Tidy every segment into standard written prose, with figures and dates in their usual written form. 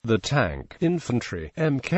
The tank Infantry Mk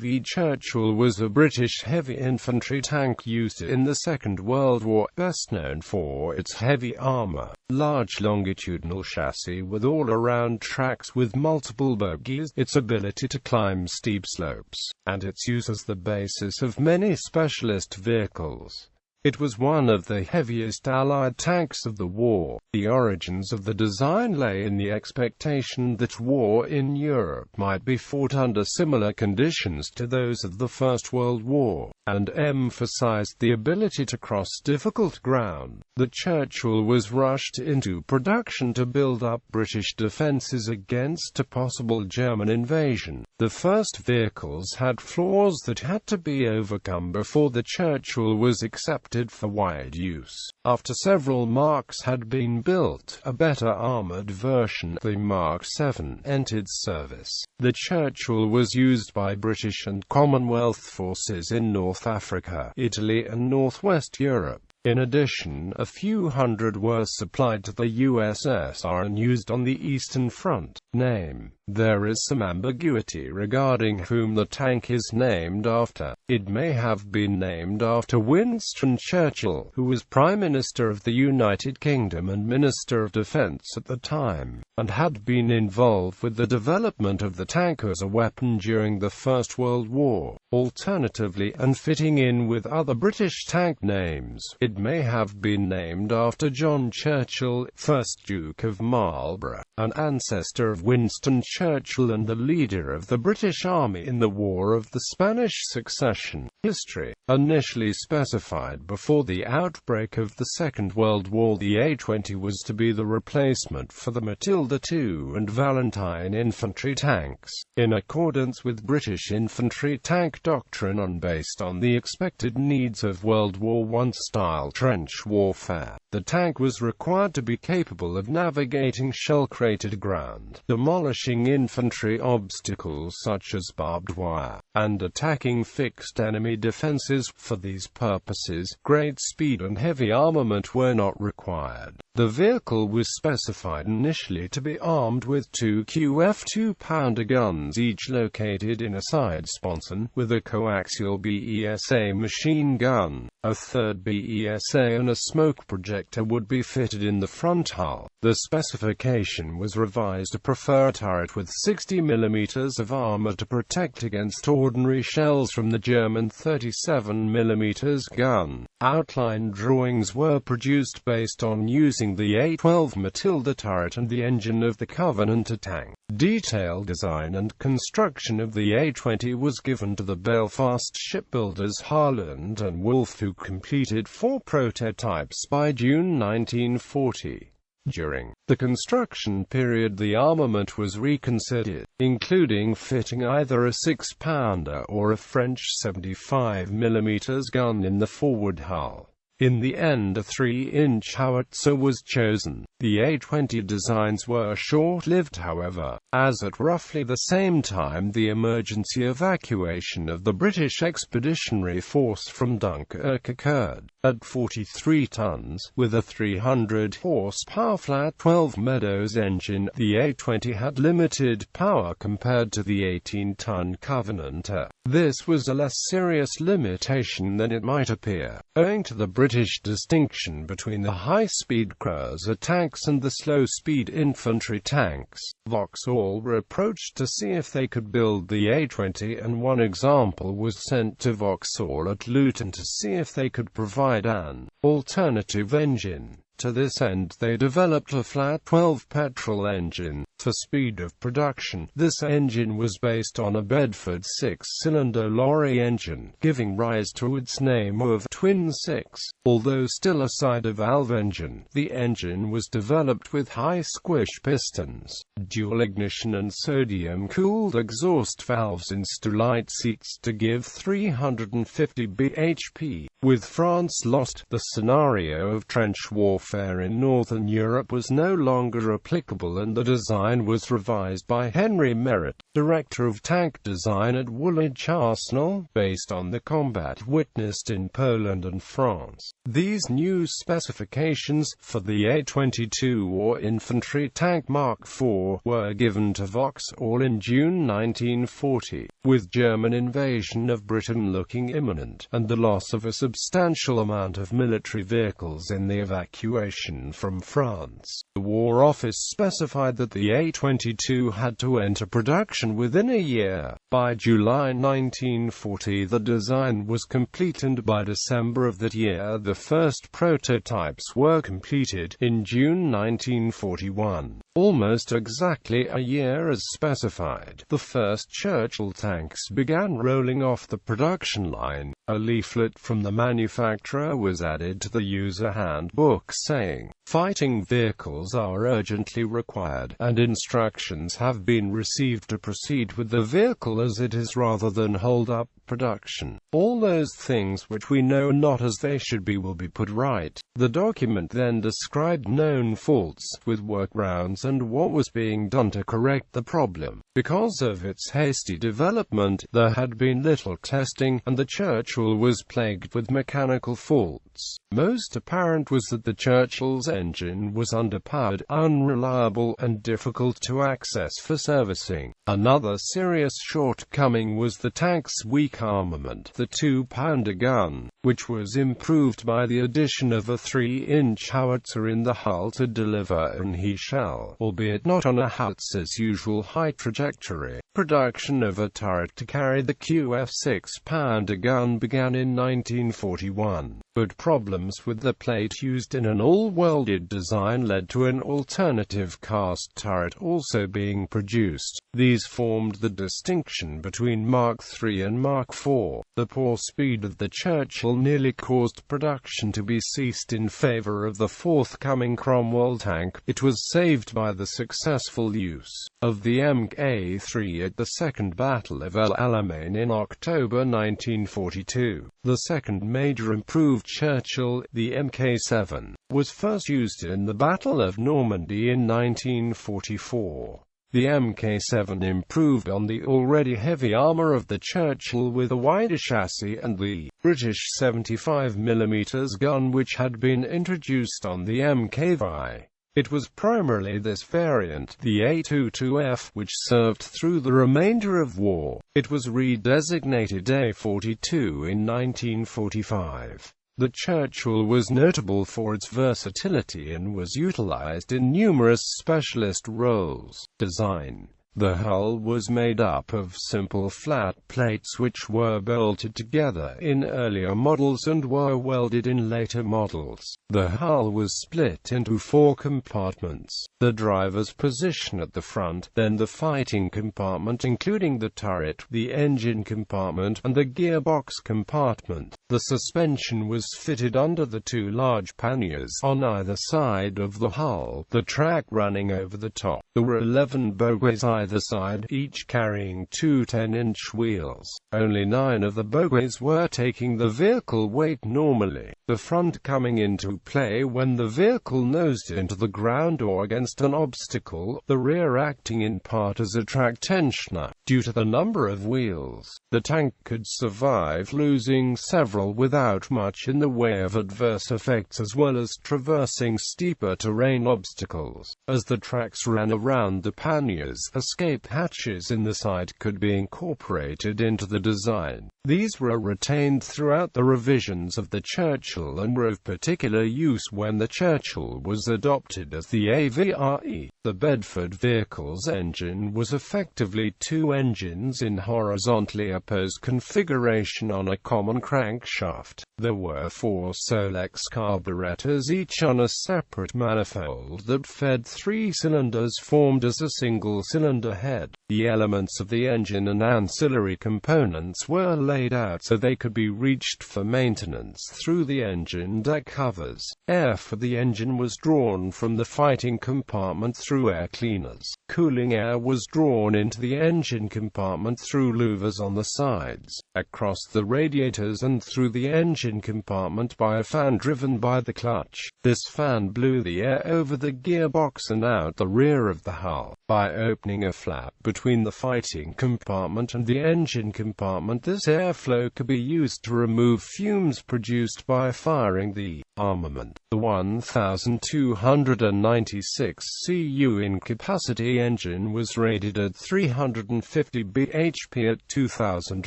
IV Churchill was a British heavy infantry tank used in the Second World War, best known for its heavy armour, large longitudinal chassis with all-around tracks with multiple bogies, its ability to climb steep slopes, and its use as the basis of many specialist vehicles. It was one of the heaviest Allied tanks of the war. The origins of the design lay in the expectation that war in Europe might be fought under similar conditions to those of the First World War, and emphasized the ability to cross difficult ground. The Churchill was rushed into production to build up British defences against a possible German invasion. The first vehicles had flaws that had to be overcome before the Churchill was accepted for wide use. After several Marks had been built, a better armoured version, the Mark VII, entered service. The Churchill was used by British and Commonwealth forces in North Africa, Italy and northwest Europe. In addition, a few hundred were supplied to the USSR and used on the Eastern Front. Name. There is some ambiguity regarding whom the tank is named after. It may have been named after Winston Churchill, who was Prime Minister of the United Kingdom and Minister of Defence at the time, and had been involved with the development of the tank as a weapon during the First World War. Alternatively, and fitting in with other British tank names, it may have been named after John Churchill, 1st Duke of Marlborough, an ancestor of Winston Churchill and the leader of the British Army in the War of the Spanish Succession. History. Initially specified before the outbreak of the Second World War, the A-20 was to be the replacement for the Matilda II and Valentine infantry tanks, in accordance with British infantry tank doctrine and based on the expected needs of World War I-style trench warfare. The tank was required to be capable of navigating shell-cratered ground, demolishing infantry obstacles such as barbed wire, and attacking fixed enemy defenses. For these purposes, great speed and heavy armament were not required. The vehicle was specified initially to be armed with two QF 2-pounder guns, each located in a side sponson, with a coaxial BESA machine gun. A third BESA and a smoke projector would be fitted in the front hull. The specification was revised to prefer a turret with 60 mm of armor to protect against ordinary shells from the German 37 mm gun. Outline drawings were produced based on using the A-12 Matilda turret and the engine of the Covenanter tank. Detailed design and construction of the A-20 was given to the Belfast shipbuilders Harland and Wolff, who completed 4 prototypes by June 1940. During the construction period, the armament was reconsidered, including fitting either a 6-pounder or a French 75 mm gun in the forward hull. In the end, a 3-inch howitzer was chosen. The A-20 designs were short-lived, however, as at roughly the same time the emergency evacuation of the British Expeditionary Force from Dunkirk occurred. At 43 tons, with a 300 horsepower flat 12 Meadows engine, the A-20 had limited power compared to the 18-ton Covenanter. This was a less serious limitation than it might appear, owing to the British distinction between the high-speed cruiser tanks and the slow-speed infantry tanks. Vauxhall were approached to see if they could build the A-20, and one example was sent to Vauxhall at Luton to see if they could provide an alternative engine. To this end, they developed a flat 12 petrol engine. For speed of production, this engine was based on a Bedford 6-cylinder lorry engine, giving rise to its name of Twin 6. Although still a side-valve engine, the engine was developed with high-squish pistons, dual ignition and sodium-cooled exhaust valves in Stellite seats to give 350 bhp. With France lost, the scenario of trench warfare in Northern Europe was no longer applicable and the design design was revised by Henry Merritt, director of tank design at Woolwich Arsenal, based on the combat witnessed in Poland and France. These new specifications for the A-22 or infantry tank Mark IV were given to Vauxhall in June 1940, with German invasion of Britain looking imminent, and the loss of a substantial amount of military vehicles in the evacuation from France. The War Office specified that the A-22 had to enter production within a year. By July 1940 the design was complete, and by December of that year the first prototypes were completed. In June 1941, almost exactly a year as specified, the first Churchill tanks began rolling off the production line. A leaflet from the manufacturer was added to the user handbook saying, "Fighting vehicles are urgently required, and instructions have been received to proceed with the vehicle as it is rather than hold up production. All those things which we know not as they should be will be put right." The document then described known faults, with workarounds and what was being done to correct the problem. Because of its hasty development, there had been little testing, and the Churchill was plagued with mechanical faults. Most apparent was that the Churchill's engine was underpowered, unreliable, and difficult to access for servicing. Another serious shortcoming was the tank's weak armament, the 2-pounder gun, which was improved by the addition of a 3-inch howitzer in the hull to deliver an he shell, albeit not on a howitzer's usual high trajectory. Production of a turret to carry the QF 6-pounder gun began in 1941, but problems with the plate used in an all-welded design led to an alternative cast turret also being produced. These formed the distinction between Mark III and Mark IV. The poor speed of the Churchill nearly caused production to be ceased in favor of the forthcoming Cromwell tank. It was saved by the successful use of the Mk3 at the Second Battle of El Alamein in October 1942. The second major improved Churchill, the Mk7, was first used in the Battle of Normandy in 1944. The Mk7 improved on the already heavy armour of the Churchill with a wider chassis and the British 75mm gun which had been introduced on the Mk5. It was primarily this variant, the A22F, which served through the remainder of war. It was redesignated A42 in 1945. The Churchill was notable for its versatility and was utilized in numerous specialist roles. Design. The hull was made up of simple flat plates which were bolted together in earlier models and were welded in later models. The hull was split into 4 compartments: the driver's position at the front, then the fighting compartment including the turret, the engine compartment, and the gearbox compartment. The suspension was fitted under the 2 large panniers on either side of the hull, the track running over the top. There were 11 bogies either side, each carrying 2 10-inch wheels. Only 9 of the bogies were taking the vehicle weight normally, the front coming into play when the vehicle nosed into the ground or against an obstacle, the rear acting in part as a track tensioner. Due to the number of wheels, the tank could survive losing several without much in the way of adverse effects, as well as traversing steeper terrain obstacles. As the tracks ran around the panniers, escape hatches in the side could be incorporated into the design. These were retained throughout the revisions of the Churchill and were of particular use when the Churchill was adopted as the AVRE. The Bedford vehicle's engine was effectively 2 engines in horizontally opposed configuration on a common crankshaft. There were 4 Solex carburetors, each on a separate manifold that fed 3 cylinders formed as a single cylinder head. The elements of the engine and ancillary components were laid out so they could be reached for maintenance through the engine deck covers. Air for the engine was drawn from the fighting compartment through air cleaners. Cooling air was drawn into the engine compartment through louvers on the sides, across the radiators and through the engine compartment by a fan driven by the clutch. This fan blew the air over the gearbox and out the rear of the hull. By opening a flap between the fighting compartment and the engine compartment, this airflow could be used to remove fumes produced by firing the armament. The 1,296 cu in-capacity engine was rated at 350 bhp at 2,000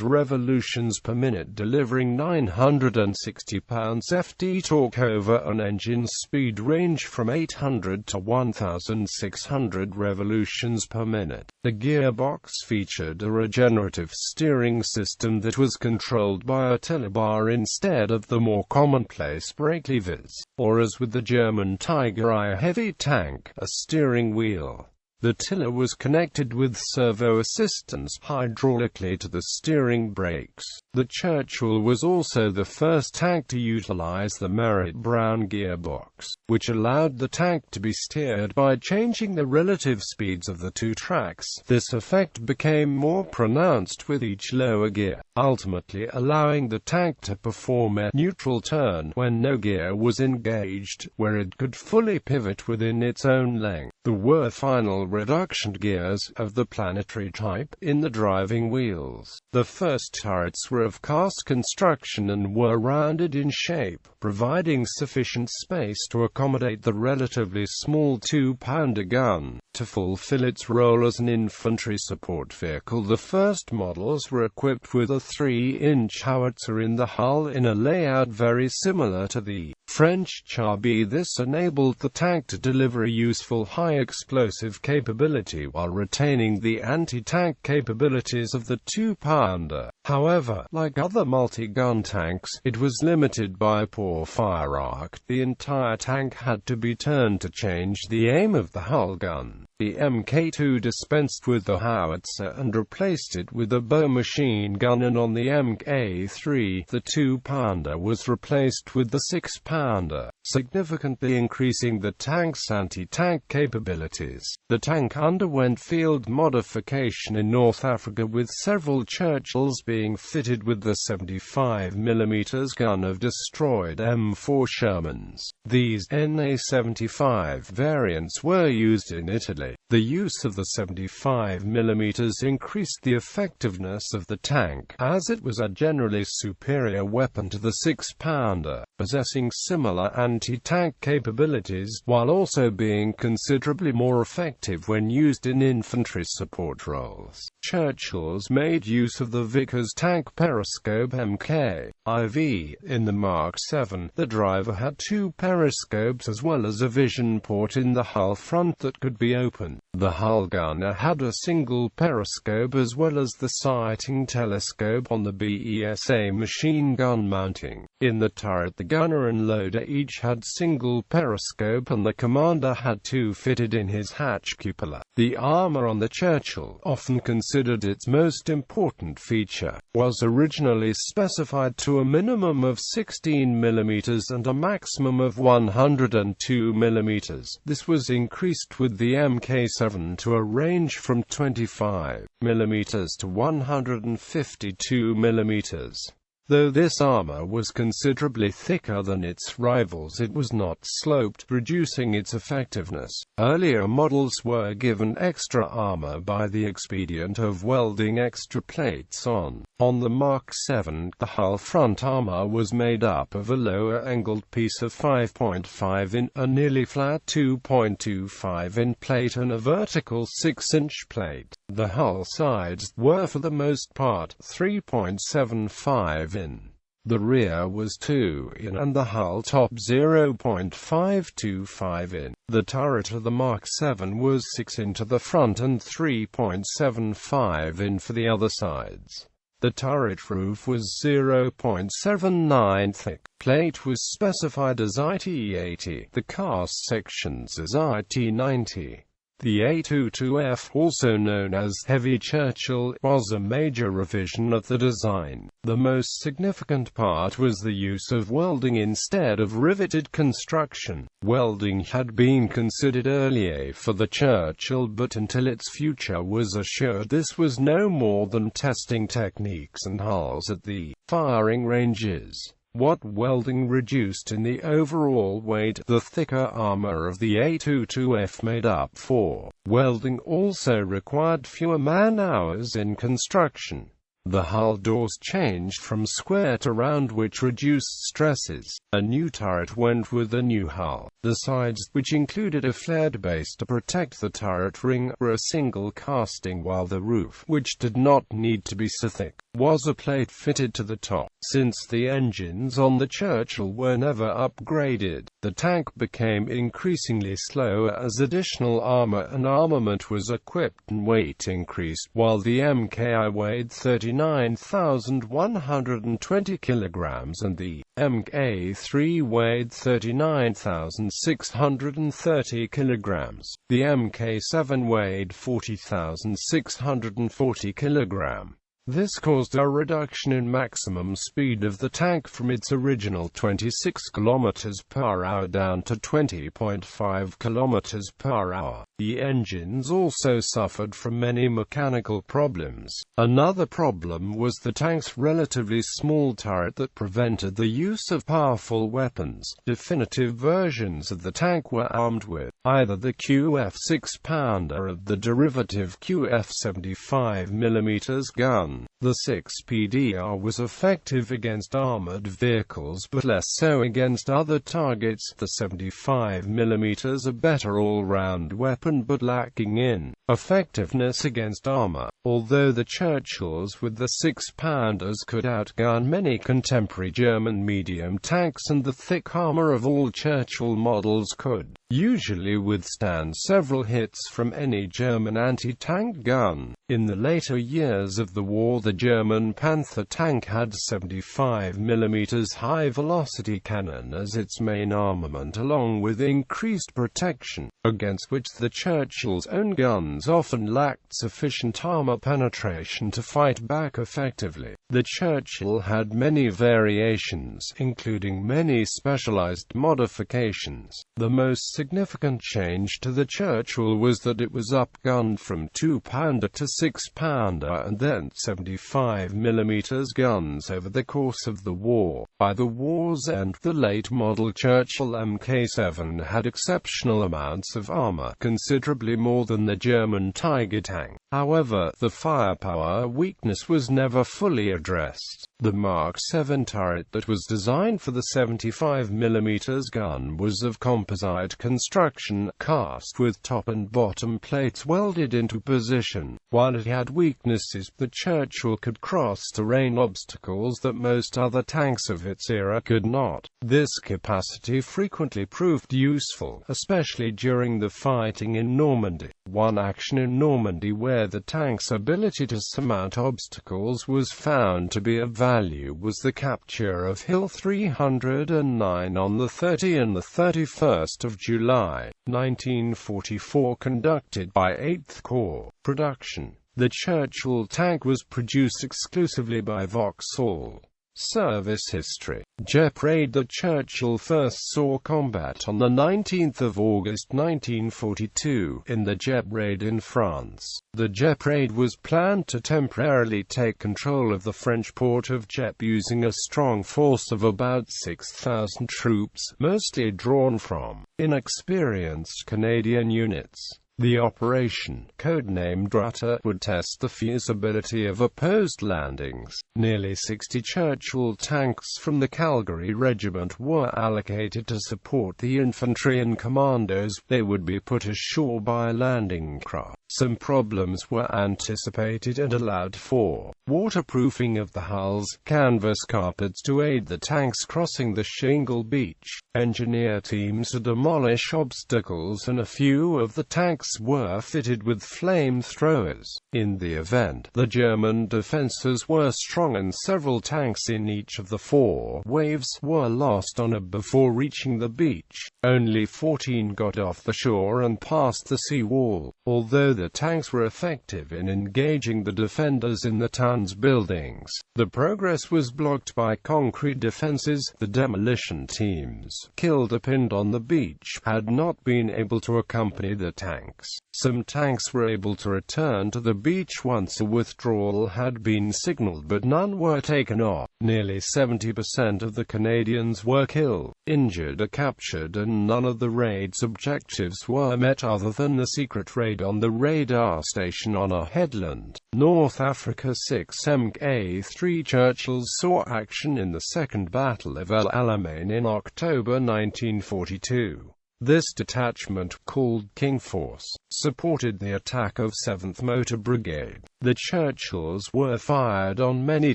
revolutions per minute, delivering 960 pounds-ft torque over an engine's speed range from 800 to 1,600 revolutions per minute. The gearbox featured a regenerative steering system that was controlled by a tiller bar instead of the more commonplace brake levers, or as with the German Tiger I heavy tank, a steering wheel. The tiller was connected with servo assistance hydraulically to the steering brakes. The Churchill was also the first tank to utilize the Merritt-Brown gearbox, which allowed the tank to be steered by changing the relative speeds of the two tracks. This effect became more pronounced with each lower gear, ultimately allowing the tank to perform a neutral turn when no gear was engaged, where it could fully pivot within its own length. There were final reduction gears, of the planetary type, in the driving wheels. The first turrets were of cast construction and were rounded in shape, providing sufficient space to accommodate the relatively small 2-pounder gun. To fulfill its role as an infantry support vehicle, the first models were equipped with a 3-inch howitzer in the hull in a layout very similar to the French Char B. This enabled the tank to deliver a useful high-explosive capability while retaining the anti-tank capabilities of the 2-pounder. However, like other multi-gun tanks, it was limited by poor fire arc. The entire tank had to be turned to change the aim of the hull gun. The Mk2 dispensed with the howitzer and replaced it with a bow machine gun, and on the Mk3, the 2-pounder was replaced with the 6-pounder, significantly increasing the tank's anti-tank capabilities. The tank underwent field modification in North Africa, with several Churchills being fitted with the 75mm gun of destroyed M4 Shermans. These NA-75 variants were used in Italy. The use of the 75mm increased the effectiveness of the tank, as it was a generally superior weapon to the 6-pounder, possessing similar anti-tank capabilities, while also being considerably more effective when used in infantry support roles. Churchills made use of the Vickers tank periscope Mk. IV. In the Mark VII, the driver had two periscopes as well as a vision port in the hull front that could be opened. The hull gunner had a single periscope as well as the sighting telescope on the BESA machine gun mounting. In the turret, the gunner and loader each had single periscope, and the commander had two fitted in his hatch cupola. The armour on the Churchill, often considered its most important feature, was originally specified to a minimum of 16mm and a maximum of 102mm. This was increased with the Mk7 to a range from 25mm to 152mm. Though this armor was considerably thicker than its rivals, it was not sloped, reducing its effectiveness. Earlier models were given extra armor by the expedient of welding extra plates on. On the Mark VII, the hull front armor was made up of a lower-angled piece of 5.5 in, a nearly flat 2.25 in plate, and a vertical 6-inch plate. The hull sides were for the most part 3.75 in. The rear was 2 in and the hull top 0.525 in. The turret of the Mark VII was 6 in to the front and 3.75 in for the other sides. The turret roof was 0.79 thick. Plate was specified as IT80, the cast sections as IT90. The A22F, also known as Heavy Churchill, was a major revision of the design. The most significant part was the use of welding instead of riveted construction. Welding had been considered earlier for the Churchill, but until its future was assured, this was no more than testing techniques and hulls at the firing ranges. what welding reduced in the overall weight. The thicker armor of the A-22F made up for. Welding also required fewer man-hours in construction. The hull doors changed from square to round, which reduced stresses. A new turret went with the new hull. The sides, which included a flared base to protect the turret ring, were a single casting, while the roof, which did not need to be so thick, was a plate fitted to the top. Since the engines on the Churchill were never upgraded, the tank became increasingly slower as additional armor and armament was equipped and weight increased. While the Mki weighed 39,120 kilograms and the Mk3 weighed 39,630 kilograms, the Mk7 weighed 40,640 kilograms. This caused a reduction in maximum speed of the tank from its original 26 km per hour down to 20.5 km per hour. The engines also suffered from many mechanical problems. Another problem was the tank's relatively small turret that prevented the use of powerful weapons. Definitive versions of the tank were armed with either the QF 6-pounder or the derivative QF 75mm gun. The 6PDR was effective against armored vehicles but less so against other targets. The 75mm a better all-round weapon but lacking in effectiveness against armor. Although the Churchills with the 6-pounders could outgun many contemporary German medium tanks, and the thick armor of all Churchill models could usually withstand several hits from any German anti-tank gun. In the later years of the war, the German Panther tank had 75mm high-velocity cannon as its main armament, along with increased protection, against which the Churchill's own guns often lacked sufficient armor penetration to fight back effectively. The Churchill had many variations, including many specialized modifications. The most significant change to the Churchill was that it was upgunned from 2-pounder to 6-pounder and then 75mm guns over the course of the war. By the war's end, the late-model Churchill Mk7 had exceptional amounts of armor, considerably more than the German Tiger tank. However, the firepower weakness was never fully addressed. The Mark 7 turret that was designed for the 75mm gun was of composite construction, cast with top and bottom plates welded into position. While it had weaknesses, the Churchill could cross terrain obstacles that most other tanks of its era could not. This capacity frequently proved useful, especially during the fighting in Normandy. One action in Normandy where the tank's ability to surmount obstacles was found to be of value was the capture of Hill 309 on the 30th and the 31st of July, 1944, conducted by 8th Corps. Production. The Churchill tank was produced exclusively by Vauxhall. Service history. Jep raid. The Churchill first saw combat on the 19th of August 1942 in the Jep raid in France. The Jep raid was planned to temporarily take control of the French port of Jep using a strong force of about 6,000 troops, mostly drawn from inexperienced Canadian units. The operation, codenamed Rutter, would test the feasibility of opposed landings. Nearly 60 Churchill tanks from the Calgary Regiment were allocated to support the infantry and commandos. They would be put ashore by landing craft. Some problems were anticipated and allowed for waterproofing of the hulls, canvas carpets to aid the tanks crossing the shingle beach, engineer teams to demolish obstacles, and a few of the tanks were fitted with flamethrowers. In the event, the German defenses were strong and several tanks in each of the 4 waves were lost on it before reaching the beach. Only 14 got off the shore and past the sea wall. Although the tanks were effective in engaging the defenders in the town's buildings, the progress was blocked by concrete defenses. The demolition teams, killed or pinned on the beach, had not been able to accompany the tanks. Some tanks were able to return to the beach once a withdrawal had been signaled, but none were taken off. Nearly 70% of the Canadians were killed, injured or captured, and none of the raid's objectives were met other than the secret raid on the radar station on a headland, North Africa. 6 Mk3 Churchill saw action in the Second Battle of El Alamein in October 1942. This detachment, called King Force, supported the attack of 7th Motor Brigade. The Churchills were fired on many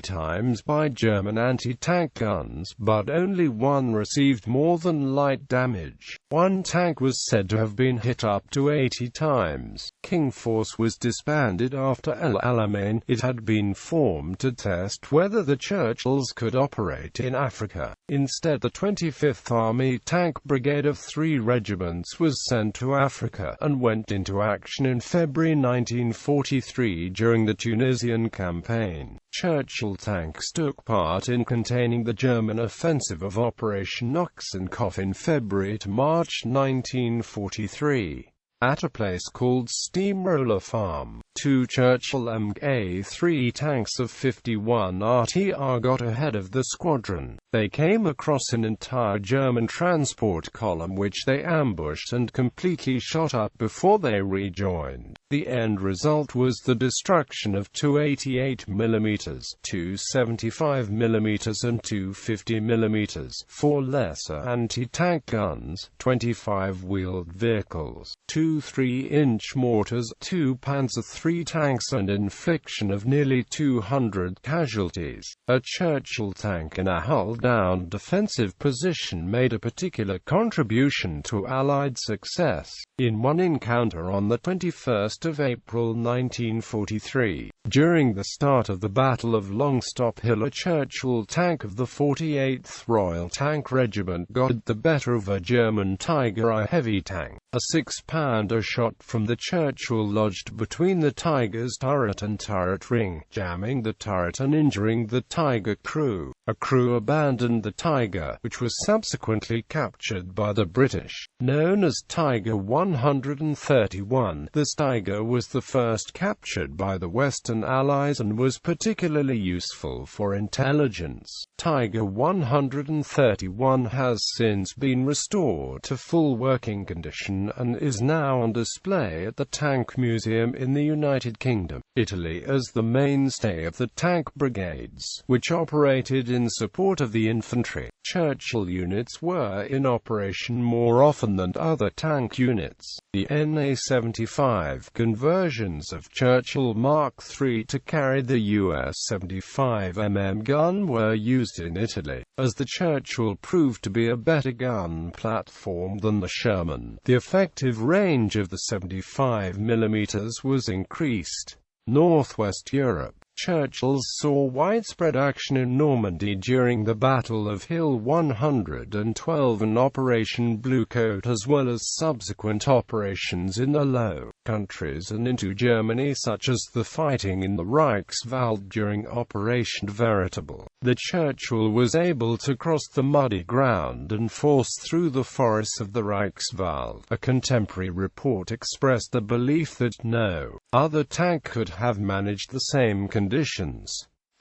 times by German anti-tank guns, but only one received more than light damage. One tank was said to have been hit up to 80 times. King Force was disbanded after El Alamein. It had been formed to test whether the Churchills could operate in Africa. Instead, the 25th Army Tank Brigade of 3 regiments was sent to Africa, and went into action in February 1943 during the Tunisian campaign. Churchill tanks took part in containing the German offensive of Operation Ochsenkopf in February to March 1943. At a place called Steamroller Farm, 2 Churchill Mk3 tanks of 51 RTR got ahead of the squadron. They came across an entire German transport column which they ambushed and completely shot up before they rejoined. The end result was the destruction of 2 88mm, 2 75mm and 2 50mm, 4 lesser anti-tank guns, 25 wheeled vehicles, 2 3-inch mortars, 2 Panzer III tanks, and infliction of nearly 200 casualties. A Churchill tank in a hull-down defensive position made a particular contribution to Allied success. In one encounter on the 21st of April 1943, during the start of the Battle of Longstop Hill, a Churchill tank of the 48th Royal Tank Regiment got the better of a German Tiger I heavy tank. A 6-pounder shot from the Churchill lodged between the Tiger's turret and turret ring, jamming the turret and injuring the Tiger crew. A crew abandoned the Tiger, which was subsequently captured by the British. Known as Tiger 131, this Tiger was the first captured by the Western Allies and was particularly useful for intelligence. Tiger 131 has since been restored to full working condition and is now on display at the Tank Museum in the United Kingdom. Italy as the mainstay of the tank brigades, which operated in support of the infantry. Churchill units were in operation more often than other tank units. The NA-75 conversions of Churchill Mark III to carry the US 75mm gun were used in Italy. As the Churchill proved to be a better gun platform than the Sherman, the effective range of the 75mm was increased. Northwest Europe. Churchills saw widespread action in Normandy during the Battle of Hill 112 and Operation Bluecoat, as well as subsequent operations in the Low Countries and into Germany, such as the fighting in the Reichswald during Operation Veritable. The Churchill was able to cross the muddy ground and force through the forests of the Reichswald. A contemporary report expressed the belief that no other tank could have managed the same conditions.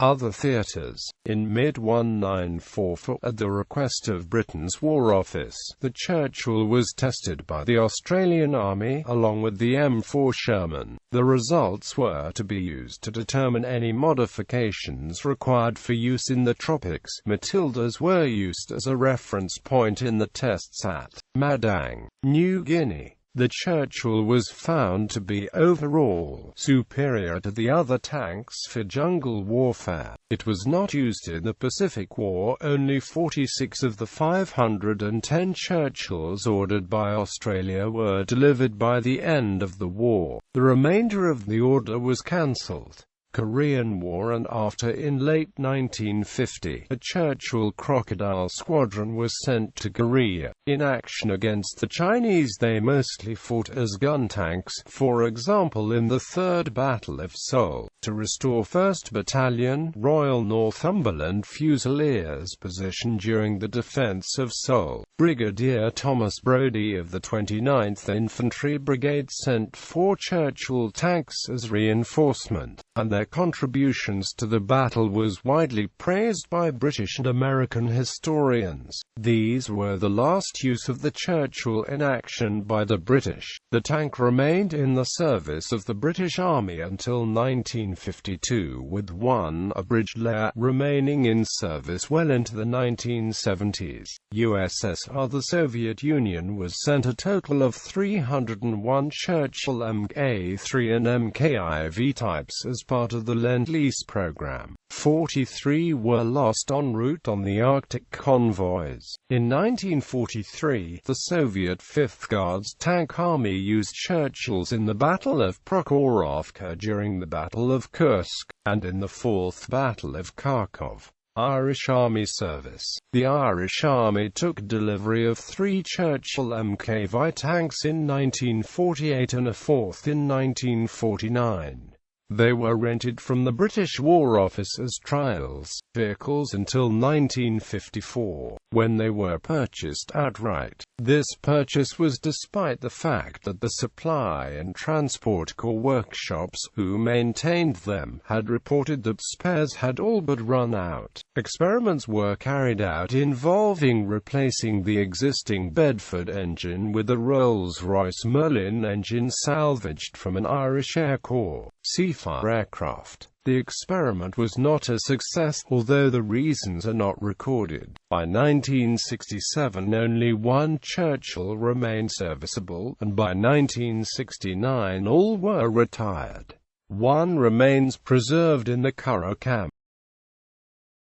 Other theatres. In mid-1944, at the request of Britain's War Office, the Churchill was tested by the Australian Army, along with the M4 Sherman. The results were to be used to determine any modifications required for use in the tropics. Matildas were used as a reference point in the tests at Madang, New Guinea. The Churchill was found to be overall superior to the other tanks for jungle warfare. It was not used in the Pacific War. Only 46 of the 510 Churchills ordered by Australia were delivered by the end of the war. The remainder of the order was cancelled. Korean War and after. In late 1950, a Churchill Crocodile Squadron was sent to Korea. In action against the Chinese, they mostly fought as gun tanks, for example in the Third Battle of Seoul. To restore 1st Battalion, Royal Northumberland Fusiliers' position during the defense of Seoul, Brigadier Thomas Brodie of the 29th Infantry Brigade sent 4 Churchill tanks as reinforcement, and their contributions to the battle was widely praised by British and American historians. These were the last use of the Churchill in action by the British. The tank remained in the service of the British Army until 1952, with one abridged layer remaining in service well into the 1970s. USSR. The Soviet Union was sent a total of 301 Churchill Mk3 and Mk IV types as part of the Lend-Lease program. 43 were lost en route on the Arctic convoys. In 1943, the Soviet 5th Guards Tank Army used Churchills in the Battle of Prokhorovka, during the Battle of Kursk, and in the 4th Battle of Kharkov. Irish Army service. The Irish Army took delivery of 3 Churchill Mk5 tanks in 1948 and a 4th in 1949. They were rented from the British War Office as trials vehicles until 1954, when they were purchased outright. This purchase was despite the fact that the Supply and Transport Corps workshops, who maintained them, had reported that spares had all but run out. Experiments were carried out involving replacing the existing Bedford engine with a Rolls-Royce Merlin engine salvaged from an Irish Air Corps Seafire aircraft. The experiment was not a success, although the reasons are not recorded. By 1967 only one Churchill remained serviceable, and by 1969 all were retired. One remains preserved in the Curragh camp.